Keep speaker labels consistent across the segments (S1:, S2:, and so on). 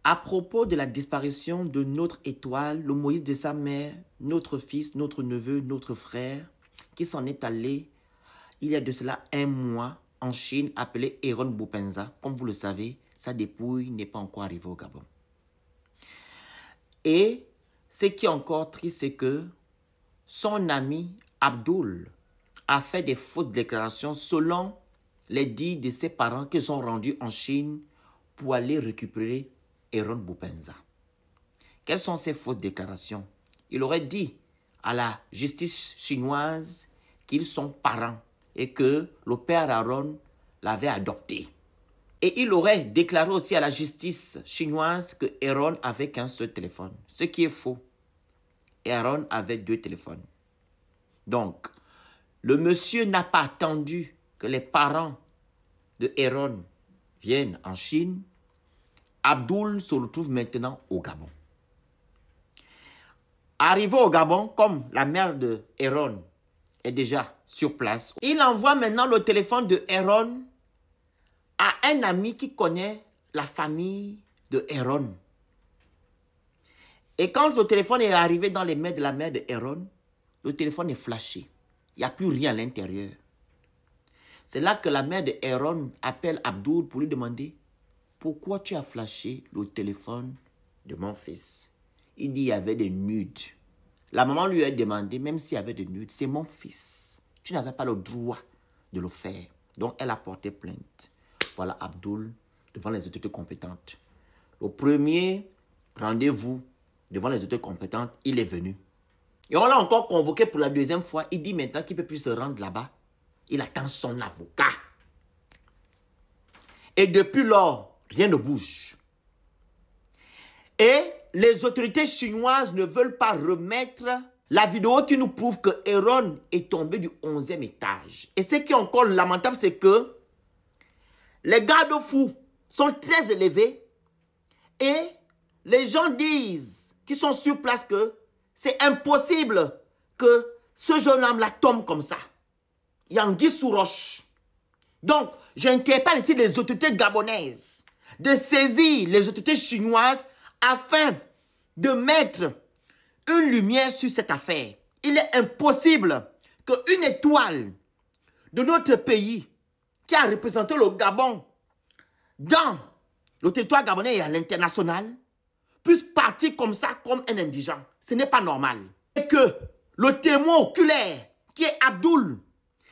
S1: À propos de la disparition de notre étoile, le Moïse de sa mère, notre fils, notre neveu, notre frère, qui s'en est allé il y a de cela un mois en Chine, appelé Aaron Bopenza. Comme vous le savez, sa dépouille n'est pas encore arrivée au Gabon. Et ce qui est encore triste, c'est que son ami Abdul a fait des fausses déclarations selon les dires de ses parents qui sont rendus en Chine pour aller récupérer Aaron Bopenza. Quelles sont ces fausses déclarations? Il aurait dit à la justice chinoise qu'ils sont parents et que le père Aaron l'avait adopté. Et il aurait déclaré aussi à la justice chinoise que Aaron avait qu'un seul téléphone, ce qui est faux. Et Aaron avait 2 téléphones. Donc, le monsieur n'a pas attendu que les parents de Aaron viennent en Chine. Abdul se retrouve maintenant au Gabon. Arrivé au Gabon, comme la mère de Aaron est déjà sur place, il envoie maintenant le téléphone de Aaron à un ami qui connaît la famille de Aaron. Et quand le téléphone est arrivé dans les mains de la mère de Aaron, le téléphone est flashé. Il n'y a plus rien à l'intérieur. C'est là que la mère de Aaron appelle Abdul pour lui demander « Pourquoi tu as flashé le téléphone de mon fils ?» Il dit « Il y avait des nudes. » La maman lui a demandé « Même s'il y avait des nudes, c'est mon fils. Tu n'avais pas le droit de le faire. » Donc elle a porté plainte. Voilà Abdul devant les autorités compétentes. Au premier rendez-vous devant les autorités compétentes, il est venu. Et on l'a encore convoqué pour la 2e fois. Il dit maintenant qu'il ne peut plus se rendre là-bas. Il attend son avocat. Et depuis lors, rien ne bouge. Et les autorités chinoises ne veulent pas remettre la vidéo qui nous prouve que Aaron est tombé du 11e étage. Et ce qui est encore lamentable, c'est que les garde-fous sont très élevés et les gens disent, qui sont sur place, que c'est impossible que ce jeune homme-là tombe comme ça. Il y a anguille sous roche. Donc, j'interpelle ici les autorités gabonaises de saisir les autorités chinoises afin de mettre une lumière sur cette affaire. Il est impossible qu'une étoile de notre pays qui a représenté le Gabon dans le territoire gabonais et à l'international puisse partir comme ça, comme un indigent. Ce n'est pas normal. Et que le témoin oculaire, qui est Abdul,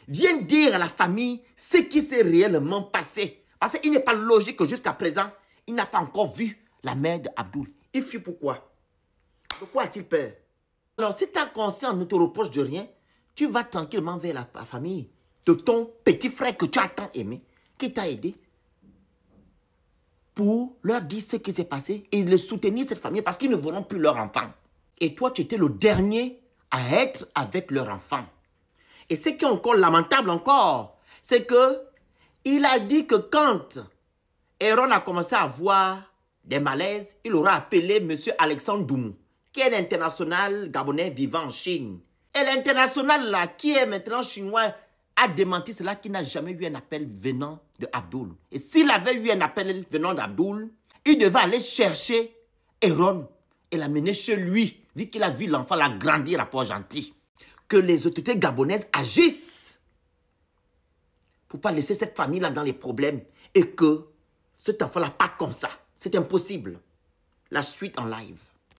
S1: vienne dire à la famille ce qui s'est réellement passé. Parce qu'il n'est pas logique que jusqu'à présent, il n'a pas encore vu la mère d'Abdul. Il fuit pourquoi? Pourquoi a-t-il peur? Alors, si ta conscience ne te reproche de rien, tu vas tranquillement vers la famille de ton petit frère que tu as tant aimé, qui t'a aidé, pour leur dire ce qui s'est passé et de soutenir cette famille parce qu'ils ne verront plus leur enfant. Et toi, tu étais le dernier à être avec leur enfant. Et ce qui est encore lamentable encore, c'est que il a dit que quand Aaron a commencé à avoir des malaises, il aura appelé M. Alexandre Doumou, qui est l'international gabonais vivant en Chine. Et l'international là, qui est maintenant chinois, a démenti cela, qu'il n'a jamais eu un appel venant de Abdul. Et s'il avait eu un appel venant d'Abdul, il devait aller chercher Aaron et l'amener chez lui, vu qu'il a vu l'enfant la grandir à Port-Gentil. Que les autorités gabonaises agissent pour ne pas laisser cette famille-là dans les problèmes et que cet enfant-là parte comme ça. C'est impossible. La suite en live.